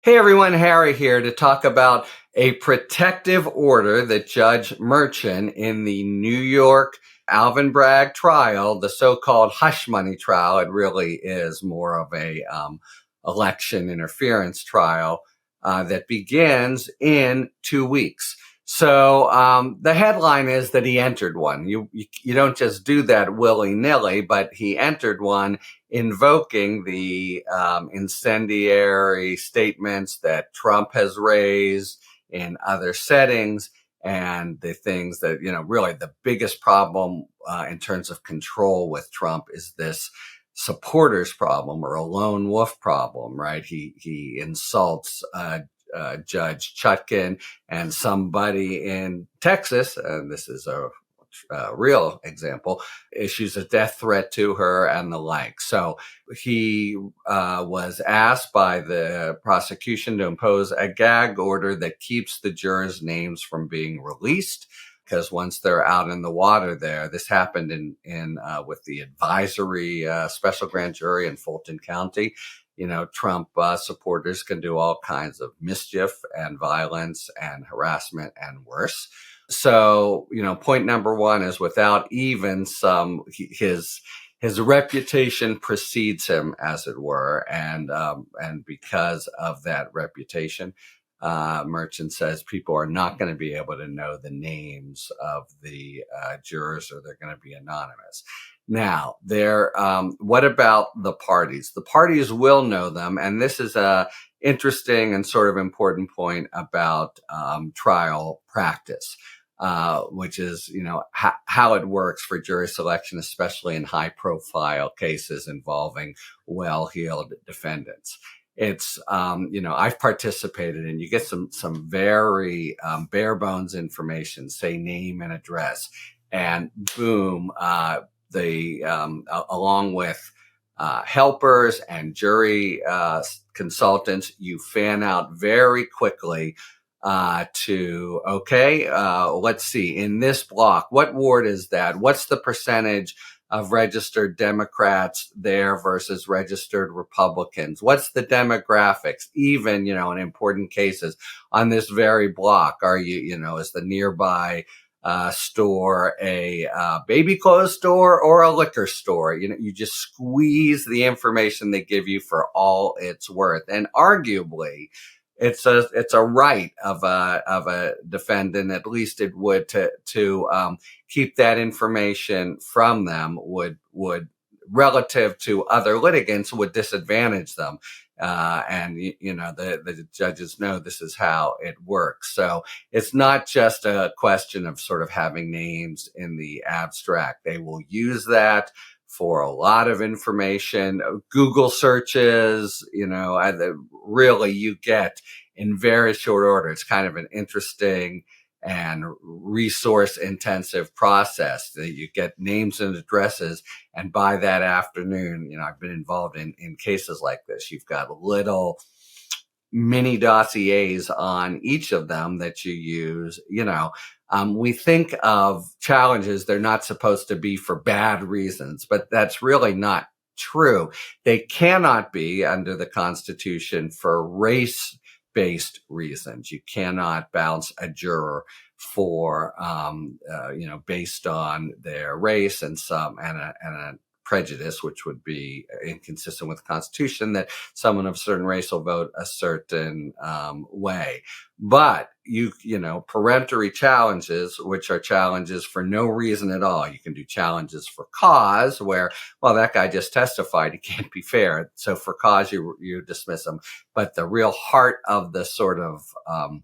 Hey everyone, Harry here to talk about a protective order that Judge Merchan in the New York Alvin Bragg trial, the so-called hush money trial. It really is more of a election interference trial that begins in 2 weeks. So the headline is that he entered one. You don't just do that willy-nilly, but he entered one invoking the incendiary statements that Trump has raised in other settings, and the things that, really the biggest problem in terms of control with Trump is this supporters problem or a lone wolf problem, right? He insults Judge Chutkan and somebody in Texas, and this is a real example, issues a death threat to her and the like. So he was asked by the prosecution to impose a gag order that keeps the jurors' names from being released, because once they're out in the water there, this happened in with the advisory special grand jury in Fulton County. Trump supporters can do all kinds of mischief and violence and harassment and worse. So, point number one is without even his reputation precedes him, as it were. And because of that reputation, Merchant says people are not going to be able to know the names of the jurors, or they're going to be anonymous. Now, what about the parties? The parties will know them, and this is a interesting and sort of important point about trial practice, which is, how it works for jury selection, especially in high-profile cases involving well-heeled defendants. It's, I've participated, and you get some very bare bones information, say name and address, and boom, along with helpers and jury consultants, you fan out very quickly let's see, in this block, what ward is that? What's the percentage of registered Democrats there versus registered Republicans? What's the demographics? Even, in important cases on this very block, is the nearby store a baby clothes store or a liquor store? You just squeeze the information they give you for all it's worth. And arguably, it's a right of a defendant, at least it would, to keep that information from them, would relative to other litigants, would disadvantage them. And the judges know this is how it works. So it's not just a question of sort of having names in the abstract. They will use that for a lot of information. Google searches, really you get in very short order. It's kind of an interesting and resource intensive process that you get names and addresses. And by that afternoon, I've been involved in cases like this. You've got little mini dossiers on each of them that you use. We think of challenges, they're not supposed to be for bad reasons, but that's really not true. They cannot be, under the Constitution, for race-based reasons. You cannot bounce a juror for, based on their race and a prejudice, which would be inconsistent with the Constitution, that someone of a certain race will vote a certain way. But peremptory challenges, which are challenges for no reason at all. You can do challenges for cause, where, well, that guy just testified, he can't be fair. So for cause, you dismiss him. But the real heart of the sort of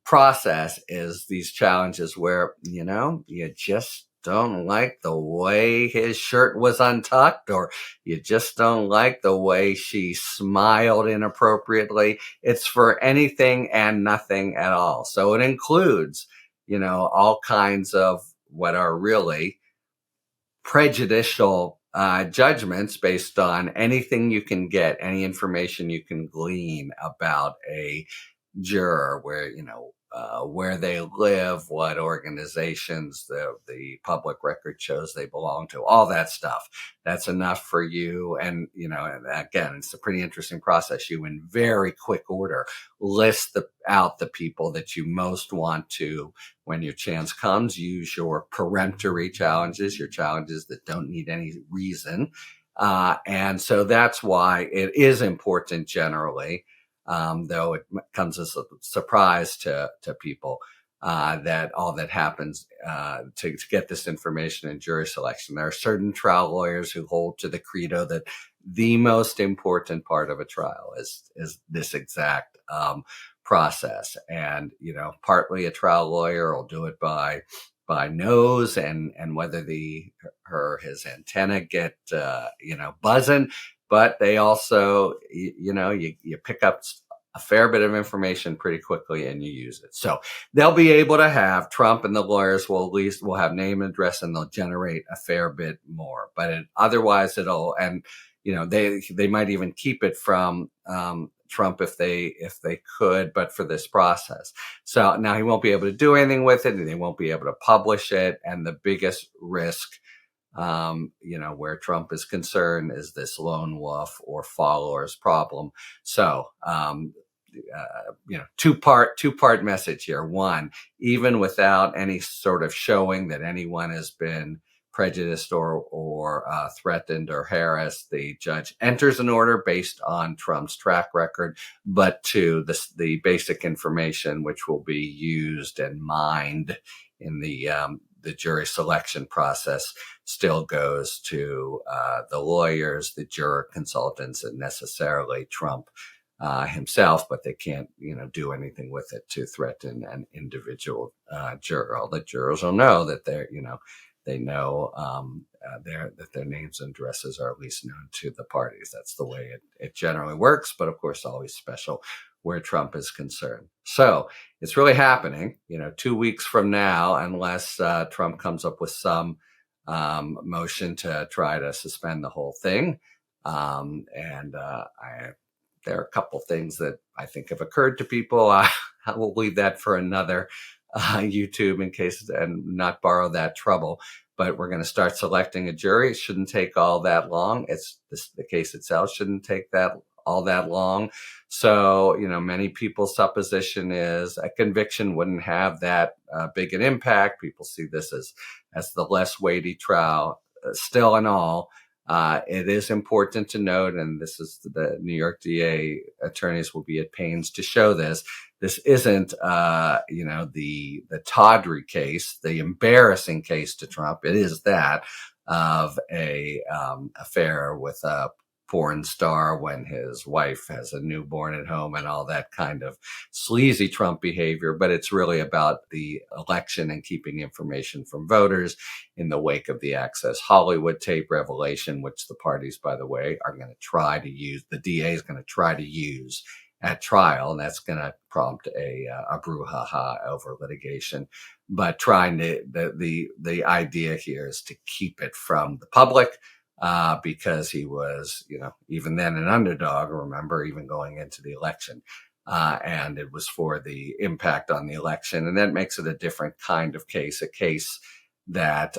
process is these challenges where, you just don't like the way his shirt was untucked, or you just don't like the way she smiled inappropriately. It's for anything and nothing at all. So it includes, all kinds of what are really prejudicial judgments based on anything you can get, any information you can glean about a juror, where they live, what organizations the public record shows they belong to, all that stuff. That's enough for you. And, and again, it's a pretty interesting process. You, in very quick order, list out the people that you most want to, when your chance comes, use your peremptory challenges, your challenges that don't need any reason. And so that's why it is important generally, though it comes as a surprise to people, that all that happens to get this information in jury selection. There are certain trial lawyers who hold to the credo that the most important part of a trial is this exact process. And, partly a trial lawyer will do it by nose and whether his antenna get, buzzing, but they also, you pick up a fair bit of information pretty quickly and you use it. So they'll be able to have Trump, and the lawyers will have name and address, and they'll generate a fair bit more, but otherwise they might even keep it from, Trump if they could, but for this process. So now he won't be able to do anything with it, and they won't be able to publish it. And the biggest risk, where Trump is concerned, is this lone wolf or followers problem. So, two-part message here. One, even without any sort of showing that anyone has been prejudiced or threatened or harassed, the judge enters an order based on Trump's track record. But two, the basic information which will be used and mined in the jury selection process still goes to the lawyers, the juror consultants, and necessarily Trump himself, but they can't, do anything with it to threaten an individual juror. All the jurors will know that they know that their names and addresses are at least known to the parties. That's the way it generally works, but of course always special where Trump is concerned. So it's really happening, 2 weeks from now, unless Trump comes up with some motion to try to suspend the whole thing. There are a couple things that I think have occurred to people. I will leave that for another YouTube in case, and not borrow that trouble. But we're going to start selecting a jury. It shouldn't take all that long. The case itself shouldn't take all that long. So, many people's supposition is a conviction wouldn't have that big an impact. People see this as the less weighty trial. Still in all, it is important to note, and this is the New York DA attorneys will be at pains to show this. This isn't, the tawdry case, the embarrassing case to Trump. It is that of a affair with a porn star when his wife has a newborn at home and all that kind of sleazy Trump behavior. But it's really about the election and keeping information from voters in the wake of the Access Hollywood tape revelation, which the parties, by the way, are going to try to use. The DA is going to try to use at trial, and that's going to prompt a brouhaha over litigation. But the idea here is to keep it from the public, because he was, even then an underdog, remember, even going into the election. And it was for the impact on the election. And that makes it a different kind of case, a case that,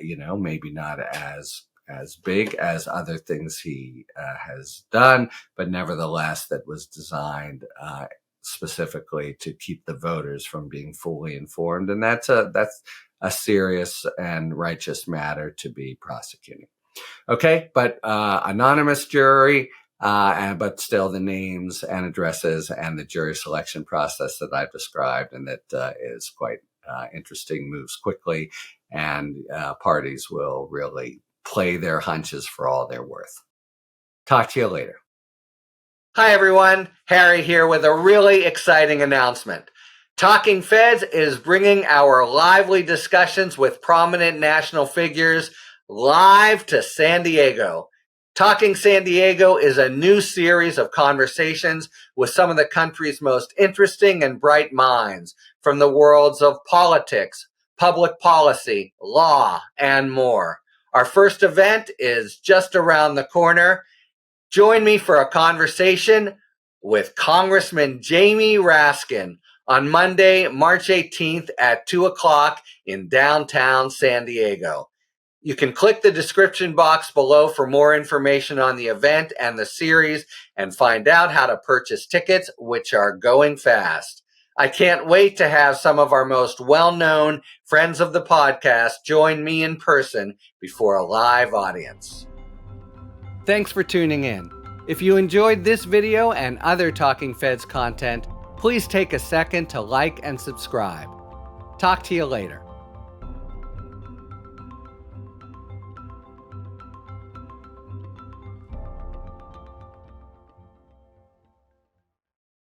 maybe not as big as other things he has done, but nevertheless that was designed specifically to keep the voters from being fully informed. And that's a serious and righteous matter to be prosecuting. Okay, but anonymous jury, but still the names and addresses and the jury selection process that I've described, and that is quite interesting, moves quickly, and parties will really play their hunches for all they're worth. Talk to you later. Hi, everyone. Harry here with a really exciting announcement. Talking Feds is bringing our lively discussions with prominent national figures live to San Diego. Talking San Diego is a new series of conversations with some of the country's most interesting and bright minds from the worlds of politics, public policy, law, and more. Our first event is just around the corner. Join me for a conversation with Congressman Jamie Raskin on Monday, March 18th at 2 o'clock in downtown San Diego. You can click the description box below for more information on the event and the series and find out how to purchase tickets, which are going fast. I can't wait to have some of our most well-known friends of the podcast join me in person before a live audience. Thanks for tuning in. If you enjoyed this video and other Talking Feds content, please take a second to like and subscribe. Talk to you later.